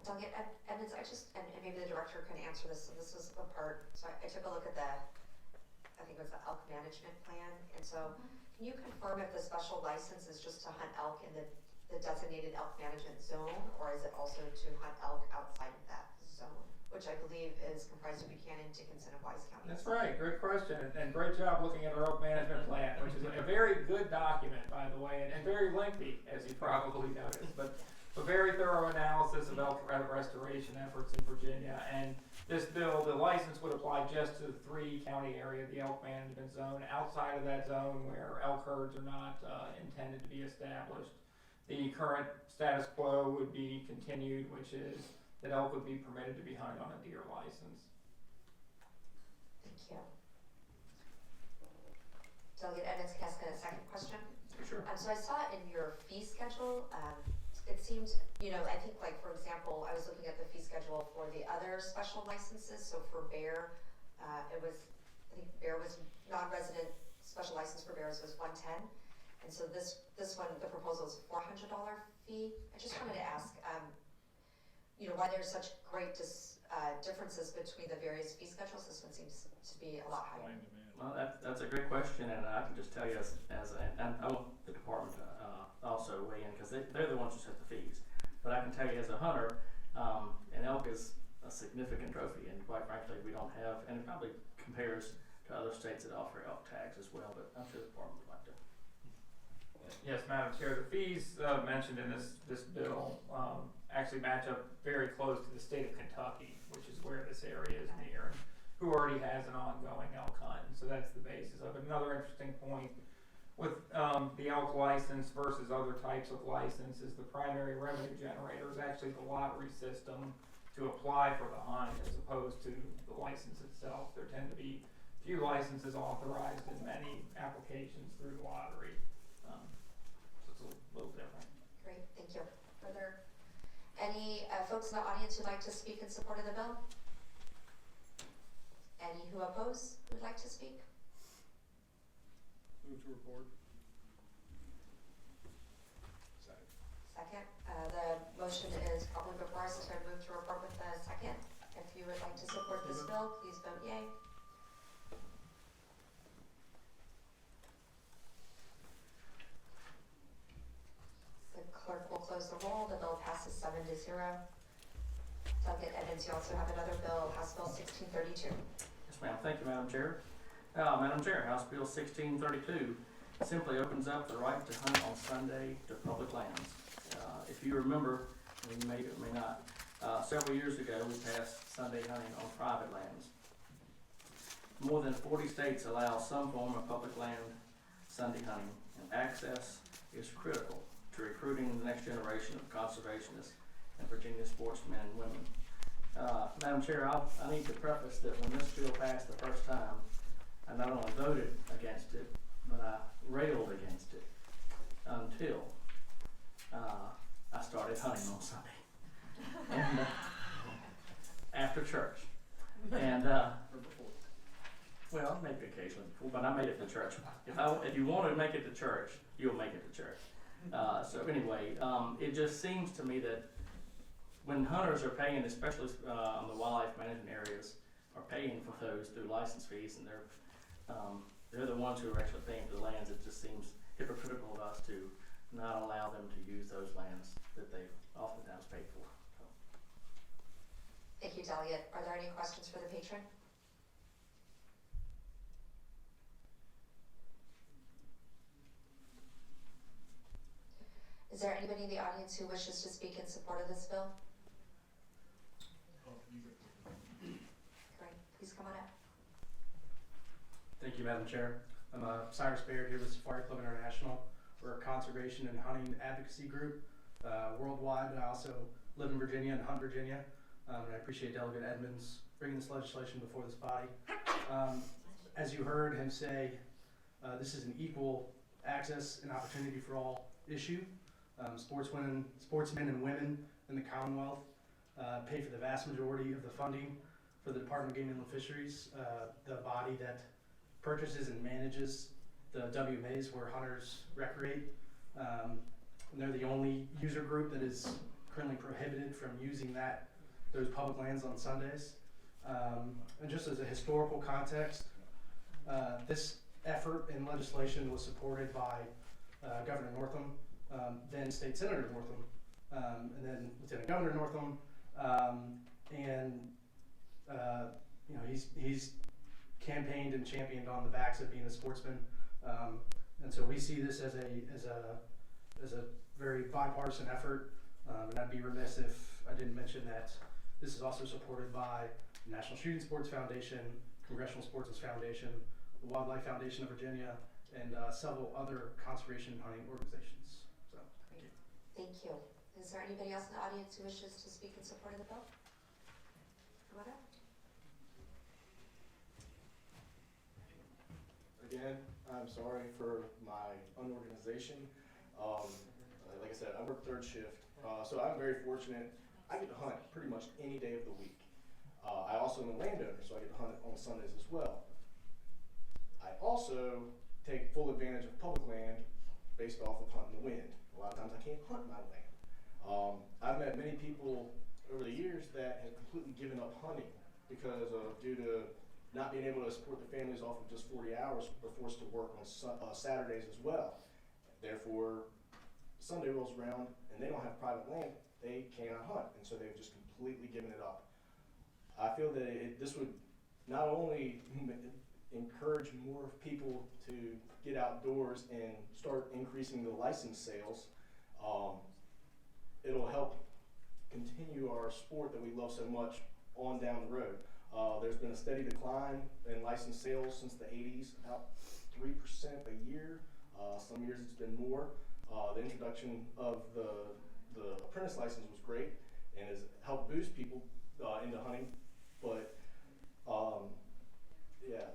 Delegate Edmonds, and maybe the director can answer this. So this is the part, so I took a look at I think it was the elk management plan. And so can you confirm if the special license is just to hunt elk in the designated elk management zone, or is it also to hunt elk outside of that zone, which I believe is comprised of Buchanan, Dickinson, and Wise counties? That's right. Great question, and great job looking at our elk management plan, which is a very good document, by the way, and very lengthy, as you probably noticed, but a very thorough analysis of elk restoration efforts in Virginia. And this bill, the license would apply just to the 3-county area, the elk management zone. Outside of that zone, where elk herds are not intended to be established, the current status quo would be continued, which is that elk would be permitted to be hunted on a deer license. Thank you. Delegate Edmonds, can I ask a second question? Sure. So I saw in your fee schedule, it seemed, I think, like, for example, I was looking at the fee schedule for the other special licenses. So for bear, I think bear was non-resident, special license for bears was $110. And so this one, the proposal is $400 fee. I just wanted to ask, why there's such great differences between the various fee schedules. This one seems to be a lot higher. Well, that's a great question, and I can just tell you and I want the department to also weigh in, because they're the ones who set the fees. But I can tell you as a hunter, an elk is a significant trophy, and quite frankly, we don't have, and it probably compares to other states that offer elk tags as well, but I'm sure the department would like to. Yes, Madam Chair, the fees mentioned in this bill actually match up very close to the state of Kentucky, which is where this area is near, and who already has an ongoing elk hunt. So that's the basis of it. Another interesting point with the elk license versus other types of licenses, the primary revenue generator is actually the lottery system to apply for the hunt, as opposed to the license itself. There tend to be few licenses authorized and many applications through the lottery. So it's a little different. Great, thank you. Are there any folks in the audience who'd like to speak in support of the bill? Any who oppose would like to speak? Move to report. Second. The motion is probably before us to move to report with the second. If you would like to support this bill, please vote yay. The clerk will close the roll. The bill passes 7-0. Delegate Edmonds, you also have another bill, House Bill 1632. Yes, ma'am. Thank you, Madam Chair. Madam Chair, House Bill 1632 simply opens up the right to hunt on Sunday to public lands. If you remember, and you may or may not, several years ago we passed Sunday hunting on private lands. More than 40 states allow some form of public land Sunday hunting, and access is critical to recruiting the next generation of conservationists and Virginia sportsmen and women. Madam Chair, I need to preface that when this bill passed the first time, I not only voted against it, but I railed against it until I started hunting on Sunday and after church. And well, maybe occasionally before, but I made it to church. If you want to make it to church, you'll make it to church. So anyway, it just seems to me that when hunters are paying, especially on the wildlife management areas, are paying for those through license fees, and they're the ones who are actually paying for the lands, it just seems hypocritical of us to not allow them to use those lands that they've oftentimes paid for. So. Thank you, Delegate. Are there any questions for the patron? Is there anybody in the audience who wishes to speak in support of this bill? Great, please come on up. Thank you, Madam Chair. I'm Cyrus Baird here with Safari Club International. We're a conservation and hunting advocacy group worldwide, but I also live in Virginia and hunt Virginia. And I appreciate Delegate Edmonds bringing this legislation before this body. As you heard him say, this is an equal access and opportunity for all issue. Sportsmen and women in the Commonwealth pay for the vast majority of the funding for the Department of Game and Fisheries, the body that purchases and manages the WMAs where hunters recreate. And they're the only user group that is currently prohibited from using those public lands on Sundays. And just as a historical context, this effort and legislation was supported by Governor Northam, then State Senator Northam, and then Lieutenant Governor Northam, he's campaigned and championed on the backs of being a sportsman, and so we see this as a very bipartisan effort, and I'd be remiss if I didn't mention that this is also supported by the National Shooting Sports Foundation, Congressional Sportsmen's Foundation, the Wildlife Foundation of Virginia, and several other conservation and hunting organizations. So, great. Thank you. Is there anybody else in the audience who wishes to speak in support of the bill? Come on up. Again, I'm sorry for my unorganization. Like I said, I work third shift, so I'm very fortunate. I get to hunt pretty much any day of the week. I also am a landowner, so I get to hunt on Sundays as well. I also take full advantage of public land based off of hunting the wind. A lot of times I can't hunt my land. I've met many people over the years that have completely given up hunting because due to not being able to support their families off of just 40 hours, are forced to work on Saturdays as well. Therefore, Sunday rolls around and they don't have private land, they cannot hunt, and so they've just completely given it up. I feel that this would not only encourage more people to get outdoors and start increasing the license sales, it'll help continue our sport that we love so much on down the road. There's been a steady decline in license sales since the 80s, about 3% a year. Some years it's been more. The introduction of the apprentice license was great and has helped boost people into hunting. But yeah,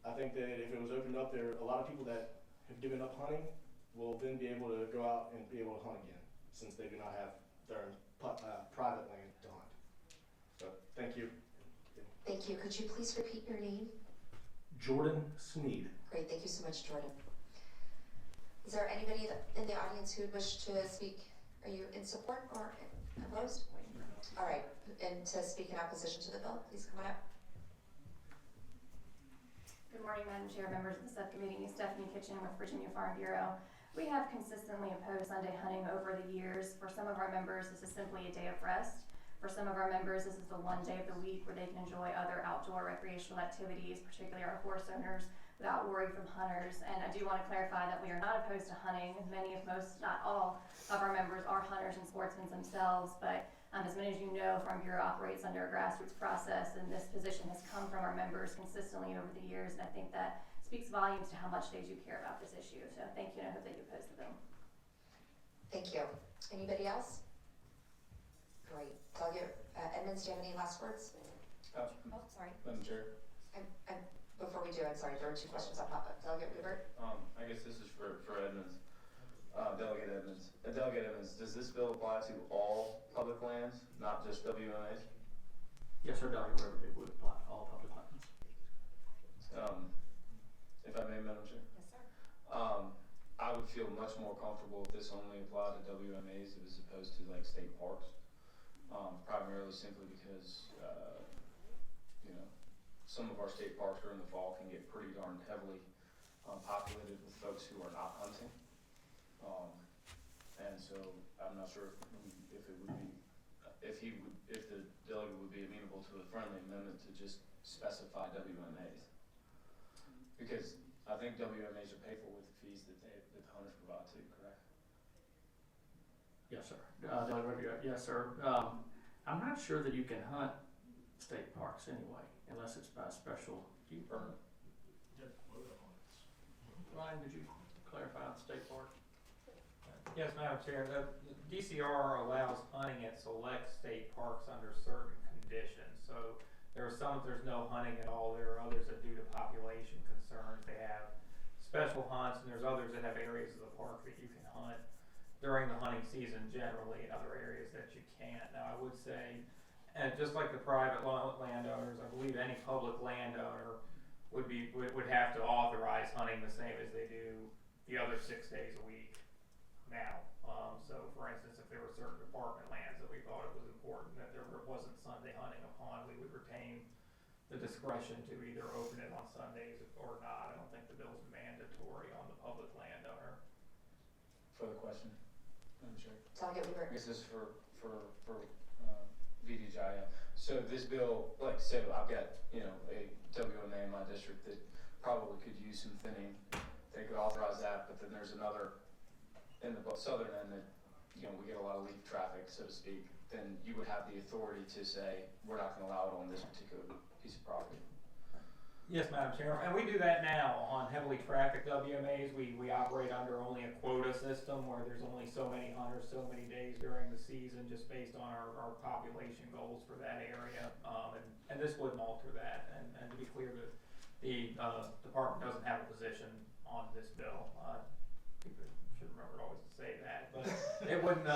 I think that if it was opened up, there are a lot of people that have given up hunting will then be able to go out and be able to hunt again, since they do not have their private land to hunt. So thank you. Thank you. Could you please repeat your name? Jordan Sneed. Great, thank you so much, Jordan. Is there anybody in the audience who would wish to speak? Are you in support or opposed? All right, and to speak in opposition to the bill, please come on up. Good morning, Madam Chair, members of the subcommittee. Stephanie Kitchen with Virginia Farm Bureau. We have consistently opposed Sunday hunting over the years. For some of our members, this is simply a day of rest. For some of our members, this is the one day of the week where they can enjoy other outdoor recreational activities, particularly our horse owners, without worry from hunters. And I do want to clarify that we are not opposed to hunting. Many, if most, not all, of our members are hunters and sportsmen themselves, but as many as you know, Farm Bureau operates under a grassroots process, and this position has come from our members consistently over the years, and I think that speaks volumes to how much they do care about this issue. So thank you, and I hope that you oppose the bill. Thank you. Anybody else? Great. Delegate Edmonds, do you have any last words? Oh, Sorry. Madam Chair. Before we do, I'm sorry, there were two questions that popped up. Delegate Weaver? I guess this is for Edmonds. Delegate Edmonds. Delegate Edmonds, does this bill apply to all public lands, not just WMAs? Yes, sir, Delegate Weaver, it would apply to all public lands. If I may, Madam Chair? Yes, sir. I would feel much more comfortable if this only applied to WMAs as opposed to like state parks. Primarily simply because, some of our state parks during the fall can get pretty darn heavily populated with folks who are not hunting. And so I'm not sure if it would be, if the delegate would be amenable to a friendly amendment to just specify WMAs. Because I think WMAs are paid for with the fees that the hunters provide too, correct? Yes, sir. Yes, sir. I'm not sure that you can hunt state parks anyway, unless it's by special permit. Ryan, did you clarify on state park? Yes, Madam Chair. The DCR allows hunting at select state parks under certain conditions. So there are some there's no hunting at all. There are others that, due to population concerns, they have special hunts, and there's others that have areas of the park that you can hunt during the hunting season generally, and other areas that you can't. Now, I would say, and just like the private landowners, I believe any public landowner would have to authorize hunting the same as they do the other 6 days a week now. So, for instance, if there were certain department lands that we thought it was important that there wasn't Sunday hunting upon, we would retain the discretion to either open it on Sundays or not. I don't think the bill's mandatory on the public landowner. Further question, Madam Chair? Delegate Weaver. This is for VDGIA. So this bill, like, so I've got, a WMA in my district that probably could use some thinning. They could authorize that, but then there's another in the southern end that, we get a lot of leaf traffic, so to speak. Then you would have the authority to say, we're not gonna allow it on this particular piece of property. Yes, Madam Chair, and we do that now on heavily trafficked WMAs. We operate under only a quota system where there's only so many hunters, so many days during the season, just based on our population goals for that area. And this wouldn't alter that. And to be clear, the department doesn't have a position on this bill. People should remember always to say that, but it wouldn't.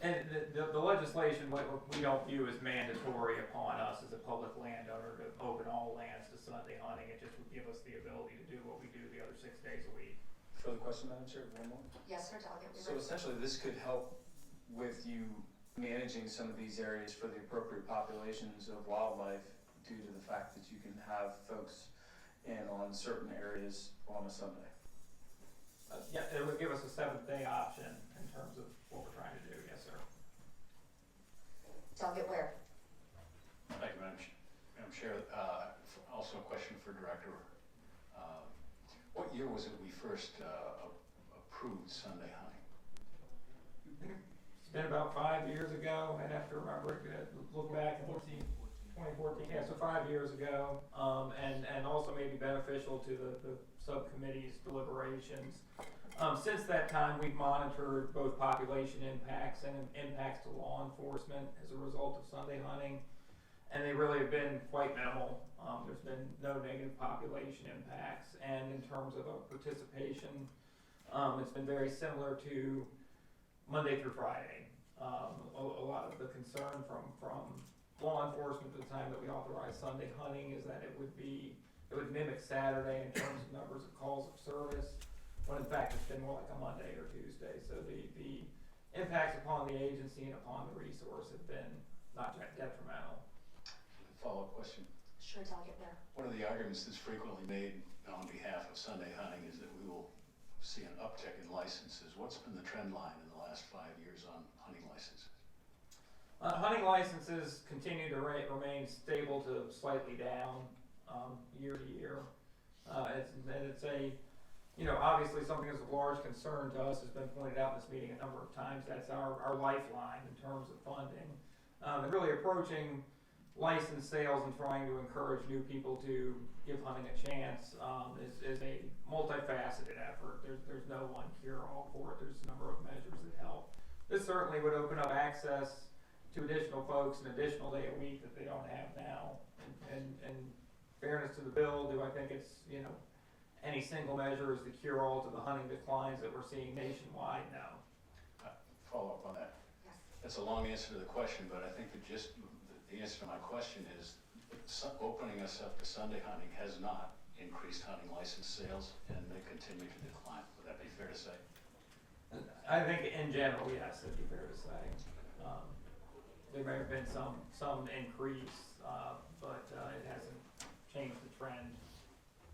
And the legislation, what we don't view as mandatory upon us as a public landowner to open all lands to Sunday hunting. It just would give us the ability to do what we do the other 6 days a week. Further question, Madam Chair? One more? Yes, sir, Delegate Weaver. So essentially, this could help with you managing some of these areas for the appropriate populations of wildlife due to the fact that you can have folks in on certain areas on a Sunday. Yeah, it would give us a 7th-day option in terms of what we're trying to do. Yes, sir. Delegate Ware. Thank you, Madam Chair. Also a question for Director. What year was it we first approved Sunday hunting? It's been about 5 years ago. I'd have to remember it. Look back and 2014. Yeah, so 5 years ago. And also maybe beneficial to the subcommittee's deliberations. Since that time, we've monitored both population impacts and impacts to law enforcement as a result of Sunday hunting, and they really have been quite minimal. There's been no negative population impacts, and in terms of participation, it's been very similar to Monday through Friday. A lot of the concern from law enforcement at the time that we authorized Sunday hunting is that it would be it would mimic Saturday in terms of numbers of calls of service, when in fact it's been more like a Monday or Tuesday. So the impacts upon the agency and upon the resource have been not detrimental. Follow-up question. Sure, Delegate Ware. One of the arguments that's frequently made on behalf of Sunday hunting is that we will see an uptick in licenses. What's been the trend line in the last 5 years on hunting licenses? Hunting licenses continue to remain stable to slightly down year to year. It's a, obviously something that's a large concern to us, has been pointed out in this meeting a number of times. That's our lifeline in terms of funding. And really approaching license sales and trying to encourage new people to give hunting a chance is a multifaceted effort. There's no one cure-all for it. There's a number of measures that help. This certainly would open up access to additional folks an additional day a week that they don't have now. And fairness to the bill, do I think it's, any single measure is the cure-all to the hunting declines that we're seeing nationwide? No. Follow up on that. Yes. That's a long answer to the question, but I think the answer to my question is opening us up to Sunday hunting has not increased hunting license sales, and they continue to decline. Would that be fair to say? I think in general, yes, it'd be fair to say. There may have been some increase, but it hasn't changed the trend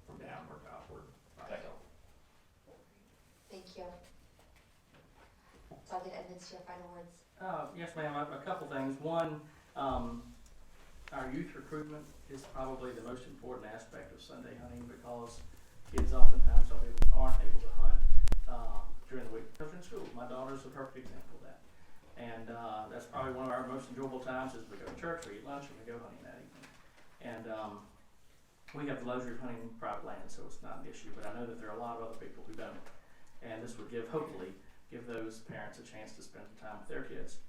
from downward to upward by itself. Thank you. Delegate Edmonds, your final words. Yes, ma'am. A couple things. One, our youth recruitment is probably the most important aspect of Sunday hunting, because kids oftentimes aren't able to hunt during the week because they're in school. My daughter's a perfect example of that. And that's probably one of our most enjoyable times is we go to church, we eat lunch, and we go hunting that evening. And we have the luxury of hunting private land, so it's not an issue. But I know that there are a lot of other people who don't. And this would hopefully give those parents a chance to spend time with their kids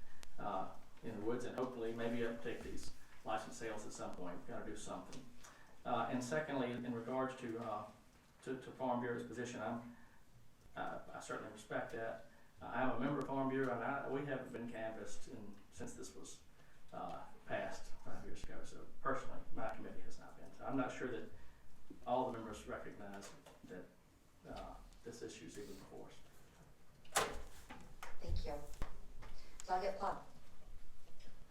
in the woods, and hopefully maybe uptake these license sales at some point. We've got to do something. And secondly, in regards to Farm Bureau's position, I certainly respect that. I'm a member of Farm Bureau, and we haven't been canvassed since this was passed 5 years ago. So personally, my committee has not been. So I'm not sure that all the members recognize that this issue is even before us. Thank you. Delegate Plum.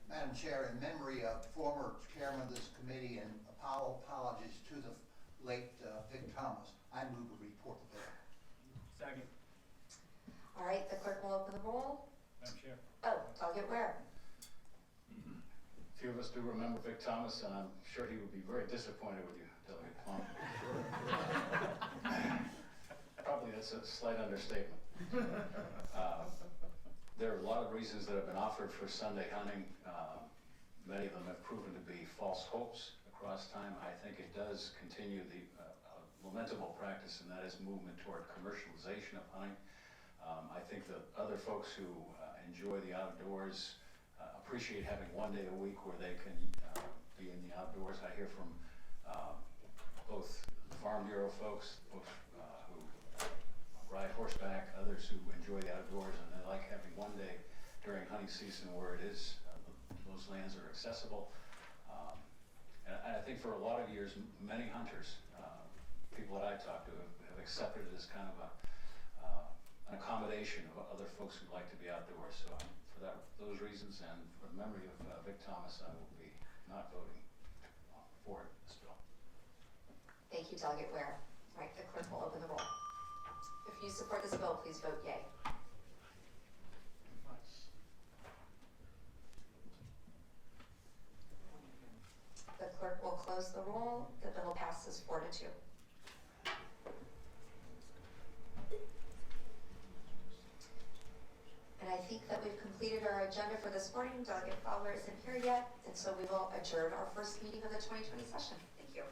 Madam Chair, in memory of former chairman of this committee and apologies to the late Vic Thomas, I move to report the bill. Second. All right, the clerk will open the roll. Madam Chair. Oh, Delegate Ware. A few of us do remember Vic Thomas, and I'm sure he would be very disappointed with you, Delegate Plum. Probably that's a slight understatement. There are a lot of reasons that have been offered for Sunday hunting. Many of them have proven to be false hopes across time. I think it does continue the lamentable practice, and that is movement toward commercialization of hunting. I think that other folks who enjoy the outdoors appreciate having one day a week where they can be in the outdoors. I hear from both the Farm Bureau folks, who ride horseback, others who enjoy the outdoors, and they like having one day during hunting season where it is, those lands are accessible. And I think for a lot of years, many hunters, people that I talk to, have accepted it as kind of an accommodation of other folks who like to be outdoors. So for those reasons, and for the memory of Vic Thomas, I will be not voting for this bill. Thank you, Delegate Ware. All right, the clerk will open the roll. If you support this bill, please vote yea. The clerk will close the roll. The bill passes 4-2. And I think that we've completed our agenda for this morning. Delegate Fowler isn't here yet, and so we will adjourn our first meeting of the 2020 session. Thank you.